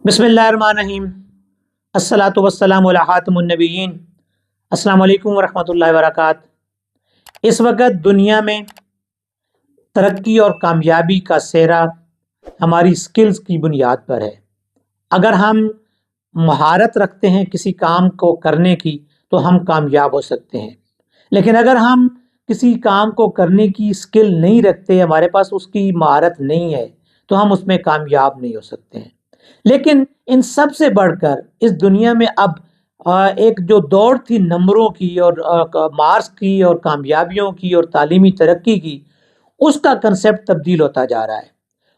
बिस्मिल्लाहिर्रहमानिर्रहीम। अस्सलातु वस्सलामु अला खातमुन्नबिय्यीन। अस्सलामु अलैकुम वरहमतुल्लाहि वबरकातुहू। इस वक्त दुनिया में तरक्की और कामयाबी का सेहरा हमारी स्किल्स की बुनियाद पर है। अगर हम महारत रखते हैं किसी काम को करने की तो हम कामयाब हो सकते हैं, लेकिन अगर हम किसी काम को करने की स्किल नहीं रखते, हमारे पास उसकी महारत नहीं है, तो हम उसमें कामयाब नहीं हो सकते हैं। लेकिन इन सब से बढ़कर इस दुनिया में अब एक जो दौड़ थी नंबरों की और मार्क्स की और कामयाबियों की और तालीमी तरक्की की, उसका कंसेप्ट तब्दील होता जा रहा है।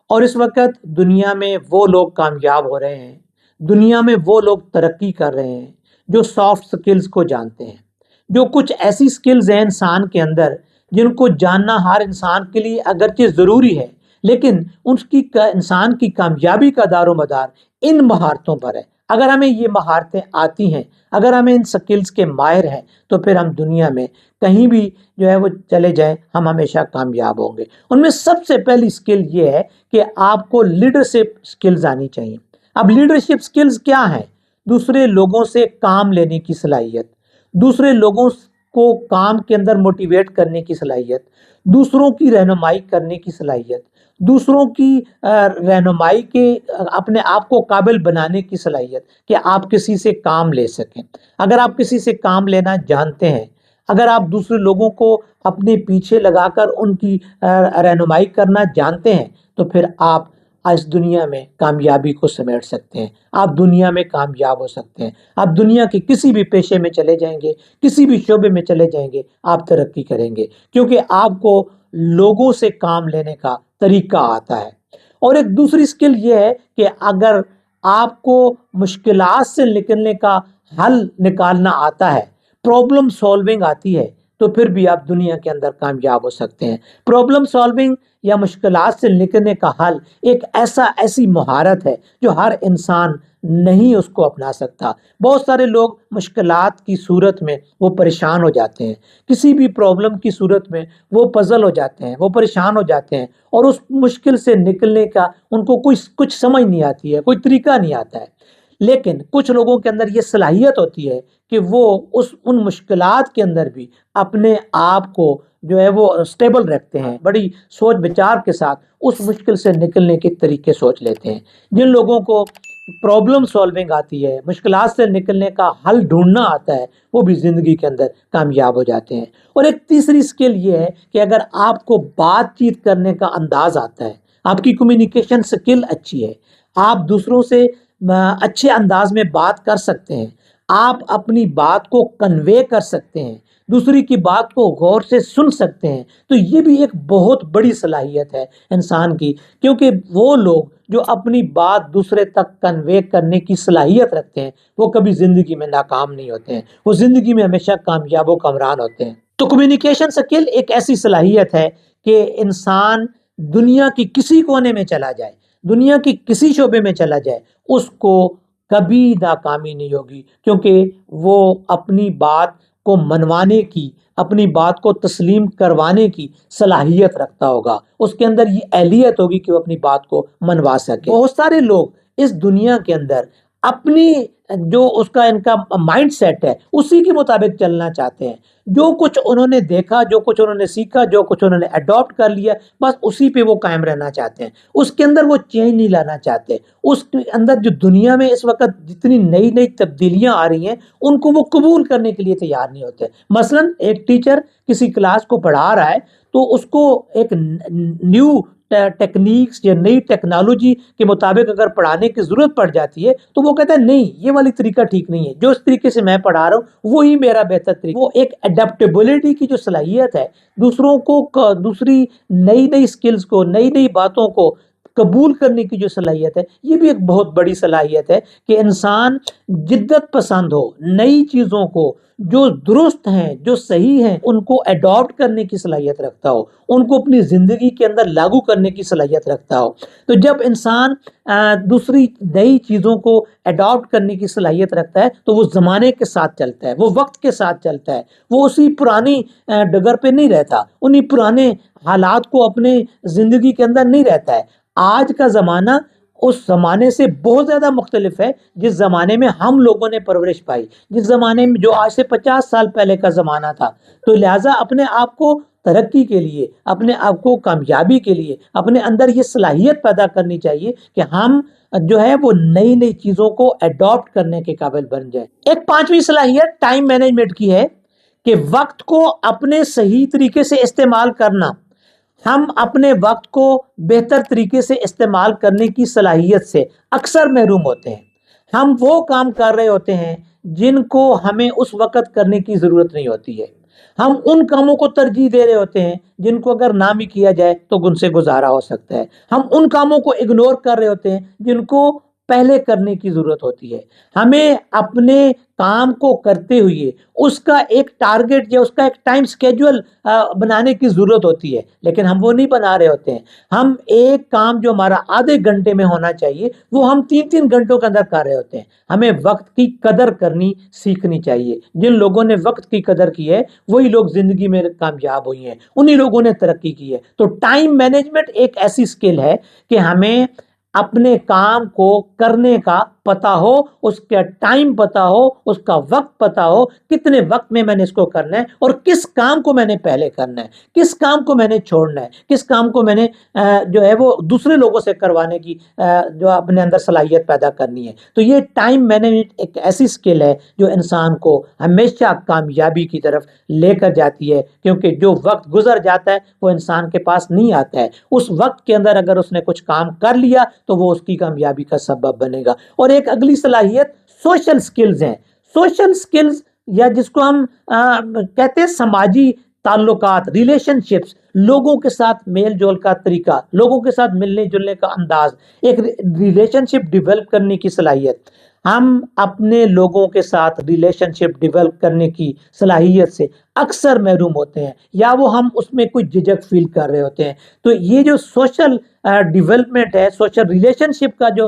और इस वक्त दुनिया में वो लोग कामयाब हो रहे हैं, दुनिया में वो लोग तरक्की कर रहे हैं जो सॉफ्ट स्किल्स को जानते हैं, जो कुछ ऐसी स्किल्स हैं इंसान के अंदर जिनको जानना हर इंसान के लिए अगरचे ज़रूरी है, लेकिन उसकी इंसान की कामयाबी का दारोमदार इन महारतों पर है। अगर हमें ये महारतें आती हैं, अगर हमें इन स्किल्स के माहिर हैं, तो फिर हम दुनिया में कहीं भी जो है वो चले जाएं, हम हमेशा कामयाब होंगे। उनमें सबसे पहली स्किल ये है कि आपको लीडरशिप स्किल्स आनी चाहिए। अब लीडरशिप स्किल्स क्या है? दूसरे लोगों से काम लेने की सलाहियत, दूसरे लोगों को काम के अंदर मोटिवेट करने की सलाहियत, दूसरों की रहनुमाई करने की सलाहियत, दूसरों की रहनुमाई के अपने आप को काबिल बनाने की सलाहियत कि आप किसी से काम ले सकें। अगर आप किसी से काम लेना जानते हैं, अगर आप दूसरे लोगों को अपने पीछे लगाकर उनकी रहनुमाई करना जानते हैं, तो फिर आप इस दुनिया में कामयाबी को समेट सकते हैं। आप दुनिया में कामयाब हो सकते हैं। आप दुनिया के किसी भी पेशे में चले जाएंगे, किसी भी शोबे में चले जाएंगे, आप तरक्की करेंगे, क्योंकि आपको लोगों से काम लेने का तरीका आता है। और एक दूसरी स्किल ये है कि अगर आपको मुश्किलात से निकलने का हल निकालना आता है, प्रॉब्लम सॉल्विंग आती है, तो फिर भी आप दुनिया के अंदर कामयाब हो सकते हैं। प्रॉब्लम सॉल्विंग या मुश्किलात से निकलने का हल एक ऐसी महारत है जो हर इंसान नहीं उसको अपना सकता। बहुत सारे लोग मुश्किलात की सूरत में वो परेशान हो जाते हैं, किसी भी प्रॉब्लम की सूरत में वो पजल हो जाते हैं, वो परेशान हो जाते हैं, और उस मुश्किल से निकलने का उनको कुछ समझ नहीं आती है, कोई तरीका नहीं आता है। लेकिन कुछ लोगों के अंदर ये सलाहियत होती है कि वो उन मुश्किलात के अंदर भी अपने आप को जो है वो स्टेबल रखते हैं, बड़ी सोच विचार के साथ उस मुश्किल से निकलने के तरीके सोच लेते हैं। जिन लोगों को प्रॉब्लम सॉल्विंग आती है, मुश्किलात से निकलने का हल ढूंढना आता है, वो भी ज़िंदगी के अंदर कामयाब हो जाते हैं। और एक तीसरी स्किल ये है कि अगर आपको बातचीत करने का अंदाज आता है, आपकी कम्युनिकेशन स्किल अच्छी है, आप दूसरों से अच्छे अंदाज में बात कर सकते हैं, आप अपनी बात को कन्वे कर सकते हैं, दूसरी की बात को गौर से सुन सकते हैं, तो ये भी एक बहुत बड़ी सलाहियत है इंसान की। क्योंकि वो लोग जो अपनी बात दूसरे तक कन्वे करने की सलाहियत रखते हैं, वो कभी ज़िंदगी में नाकाम नहीं होते हैं, वो ज़िंदगी में हमेशा कामयाब व कामरान होते हैं। तो कम्युनिकेशन स्किल एक ऐसी सलाहियत है कि इंसान दुनिया की किसी कोने में चला जाए, दुनिया की किसी शोबे में चला जाए, उसको कभी नाकामी नहीं होगी, क्योंकि वो अपनी बात को मनवाने की, अपनी बात को तस्लीम करवाने की सलाहियत रखता होगा, उसके अंदर ये एहलियत होगी कि वो अपनी बात को मनवा सके। बहुत सारे लोग इस दुनिया के अंदर अपनी जो उसका इनका माइंड सेट है उसी के मुताबिक चलना चाहते हैं। जो कुछ उन्होंने देखा, जो कुछ उन्होंने सीखा, जो कुछ उन्होंने अडॉप्ट कर लिया, बस उसी पे वो कायम रहना चाहते हैं, उसके अंदर वो चेंज नहीं लाना चाहते। उसके अंदर जो दुनिया में इस वक्त जितनी नई नई तब्दीलियां आ रही हैं, उनको वो कबूल करने के लिए तैयार नहीं होते। मसलन एक टीचर किसी क्लास को पढ़ा रहा है, तो उसको एक न्यू टेक्निक्स या नई टेक्नोलॉजी के मुताबिक अगर पढ़ाने की ज़रूरत पड़ जाती है, तो वो कहता है नहीं, ये वाली तरीका ठीक नहीं है, जो इस तरीके से मैं पढ़ा रहा हूँ वही मेरा बेहतर तरीका। वो एक अडेप्टेबिलिटी की जो सलाहियत है, दूसरों को दूसरी नई नई स्किल्स को, नई नई बातों को कबूल करने की जो सलाहियत है, ये भी एक बहुत बड़ी सलाहियत है कि इंसान जिद्दत पसंद हो, नई चीज़ों को जो दुरुस्त हैं, जो सही हैं, उनको अडॉप्ट करने की सलाहियत रखता हो, उनको अपनी ज़िंदगी के अंदर लागू करने की सलाहियत रखता हो। तो जब इंसान दूसरी नई चीज़ों को अडॉप्ट करने की सलाहियत रखता है, तो वो ज़माने के साथ चलता है, वो वक्त के साथ चलता है, वो उसी पुरानी डगर पे नहीं रहता, उन्हीं पुराने हालात को अपने ज़िंदगी के अंदर नहीं रहता है। आज का ज़माना اس زمانے سے بہت زیادہ مختلف ہے جس زمانے میں ہم لوگوں نے پرورش پائی، جس زمانے میں جو آج سے 50 سال پہلے کا زمانہ تھا۔ تو لہٰذا اپنے آپ کو ترقی کے لیے، اپنے آپ کو کامیابی کے لیے اپنے اندر یہ صلاحیت پیدا کرنی چاہیے کہ ہم جو ہے وہ نئی نئی چیزوں کو اڈاپٹ کرنے کے قابل بن جائیں۔ ایک پانچویں صلاحیت ٹائم مینجمنٹ کی ہے کہ وقت کو اپنے صحیح طریقے سے استعمال کرنا۔ ہم اپنے وقت کو بہتر طریقے سے استعمال کرنے کی صلاحیت سے اکثر محروم ہوتے ہیں۔ ہم وہ کام کر رہے ہوتے ہیں جن کو ہمیں اس وقت کرنے کی ضرورت نہیں ہوتی ہے۔ ہم ان کاموں کو ترجیح دے رہے ہوتے ہیں جن کو اگر نہ بھی کیا جائے تو ان سے گزارا ہو سکتا ہے۔ ہم ان کاموں کو اگنور کر رہے ہوتے ہیں جن کو پہلے کرنے کی ضرورت ہوتی ہے۔ ہمیں اپنے کام کو کرتے ہوئے اس کا ایک ٹارگٹ یا اس کا ایک ٹائم سکیجول بنانے کی ضرورت ہوتی ہے، لیکن ہم وہ نہیں بنا رہے ہوتے ہیں۔ ہم ایک کام جو ہمارا آدھے گھنٹے میں ہونا چاہیے وہ ہم 3 گھنٹوں کے اندر کر رہے ہوتے ہیں۔ ہمیں وقت کی قدر کرنی سیکھنی چاہیے۔ جن لوگوں نے وقت کی قدر کی ہے وہی لوگ زندگی میں کامیاب ہوئی ہیں، انہی لوگوں نے ترقی کی ہے۔ تو ٹائم مینجمنٹ ایک ایسی سکل ہے کہ ہمیں اپنے کام کو کرنے کا پتہ ہو، اس کا ٹائم پتہ ہو، اس کا وقت پتہ ہو، کتنے وقت میں نے اس کو کرنا ہے اور کس کام کو میں نے پہلے کرنا ہے، کس کام کو میں نے چھوڑنا ہے، کس کام کو میں نے جو ہے وہ دوسرے لوگوں سے کروانے کی جو اپنے اندر صلاحیت پیدا کرنی ہے۔ تو یہ ٹائم مینجمنٹ ایک ایسی سکل ہے جو انسان کو ہمیشہ کامیابی کی طرف لے کر جاتی ہے، کیونکہ جو وقت گزر جاتا ہے وہ انسان کے پاس نہیں آتا ہے۔ اس وقت کے اندر اگر اس نے کچھ کام کر لیا تو وہ اس کی کامیابی کا سبب بنے گا۔ اور ایک اگلی صلاحیت سوشل سکلز ہیں۔ سوشل سکلز یا جس کو ہم کہتے ہیں سماجی تعلقات، ریلیشن شپس، لوگوں کے ساتھ میل جول کا طریقہ، لوگوں کے ساتھ ملنے جلنے کا انداز، ایک ریلیشن شپ ڈیولپ کرنے کی صلاحیت۔ ہم اپنے لوگوں کے ساتھ ریلیشن شپ ڈیولپ کرنے کی صلاحیت سے اکثر محروم ہوتے ہیں، یا وہ ہم اس میں کوئی جھجک فیل کر رہے ہوتے ہیں۔ تو یہ جو سوشل ڈیولپمنٹ ہے، سوشل ریلیشن شپ کا جو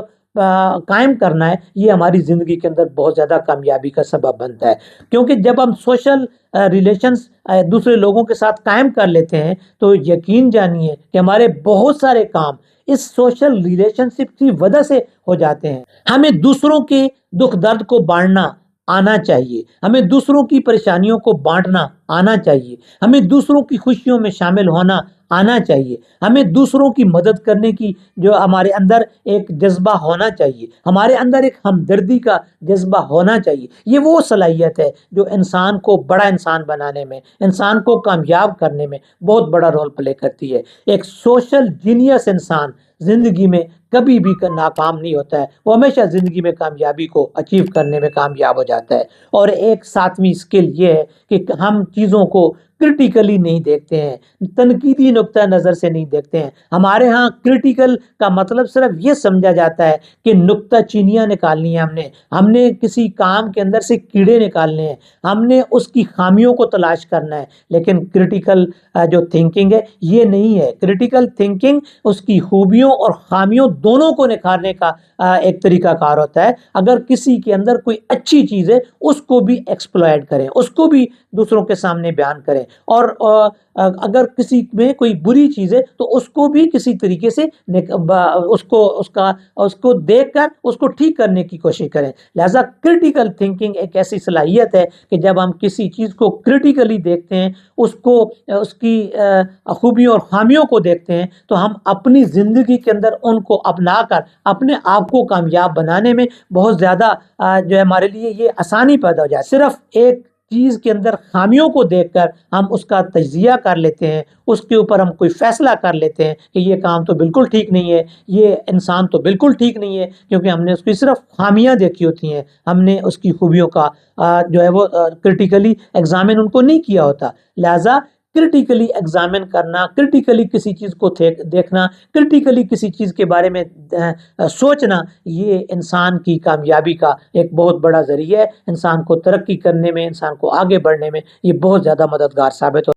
قائم کرنا ہے، یہ ہماری زندگی کے اندر بہت زیادہ کامیابی کا سبب بنتا ہے۔ کیونکہ جب ہم سوشل ریلیشنز دوسرے لوگوں کے ساتھ قائم کر لیتے ہیں تو یقین جانیے کہ ہمارے بہت سارے کام اس سوشل ریلیشن شپ کی وجہ سے ہو جاتے ہیں۔ ہمیں دوسروں کے دکھ درد کو بانٹنا آنا چاہیے، ہمیں دوسروں کی پریشانیوں کو بانٹنا آنا چاہیے، ہمیں دوسروں کی خوشیوں میں شامل ہونا آنا چاہیے، ہمیں دوسروں کی مدد کرنے کی جو ہمارے اندر ایک جذبہ ہونا چاہیے، ہمارے اندر ایک ہمدردی کا جذبہ ہونا چاہیے۔ یہ وہ صلاحیت ہے جو انسان کو بڑا انسان بنانے میں، انسان کو کامیاب کرنے میں بہت بڑا رول پلے کرتی ہے۔ ایک سوشل جینیس انسان زندگی میں کبھی بھی ناکام نہیں ہوتا ہے، وہ ہمیشہ زندگی میں کامیابی کو اچیو کرنے میں کامیاب ہو جاتا ہے۔ اور ایک ساتویں سکل یہ ہے کہ ہم چیزوں کو کرٹیکلی نہیں دیکھتے ہیں، تنقیدی نقطہ نظر سے نہیں دیکھتے ہیں۔ ہمارے ہاں کرٹیکل کا مطلب صرف یہ سمجھا جاتا ہے کہ نقطہ چینیاں نکالنی ہیں، ہم نے کسی کام کے اندر سے کیڑے نکالنے ہیں، ہم نے اس کی خامیوں کو تلاش کرنا ہے۔ لیکن کرٹیکل جو تھنکنگ ہے یہ نہیں ہے۔ کرٹیکل تھنکنگ اس کی خوبیوں اور خامیوں دونوں کو نکھارنے کا ایک طریقہ کار ہوتا ہے۔ اگر کسی کے اندر کوئی اچھی چیز ہے اس کو بھی ایکسپلائٹ کریں، اس کو بھی دوسروں کے سامنے بیان کریں، اور اگر کسی میں کوئی بری چیز ہے تو اس کو بھی کسی طریقے سے اس کو دیکھ کر اس کو ٹھیک کرنے کی کوشش کریں۔ لہذا کرٹیکل تھنکنگ ایک ایسی صلاحیت ہے کہ جب ہم کسی چیز کو کرٹیکلی دیکھتے ہیں، اس کی خوبیوں اور خامیوں کو دیکھتے ہیں، تو ہم اپنی زندگی کے اندر ان کو اپنا کر اپنے آپ کو کامیاب بنانے میں بہت زیادہ جو ہے ہمارے لیے یہ آسانی پیدا ہو جائے۔ صرف ایک چیز کے اندر خامیوں کو دیکھ کر ہم اس کا تجزیہ کر لیتے ہیں، اس کے اوپر ہم کوئی فیصلہ کر لیتے ہیں کہ یہ کام تو بالکل ٹھیک نہیں ہے، یہ انسان تو بالکل ٹھیک نہیں ہے، کیونکہ ہم نے اس کی صرف خامیاں دیکھی ہوتی ہیں، ہم نے اس کی خوبیوں کا جو ہے وہ کرٹیکلی ایگزامن ان کو نہیں کیا ہوتا۔ لہٰذا کرٹیکلی ایگزامن کرنا، کرٹیکلی کسی چیز کو دیکھنا، کرٹیکلی کسی چیز کے بارے میں سوچنا، یہ انسان کی کامیابی کا ایک بہت بڑا ذریعہ ہے۔ انسان کو ترقی کرنے میں، انسان کو آگے بڑھنے میں یہ بہت زیادہ مددگار ثابت ہوتا ہے۔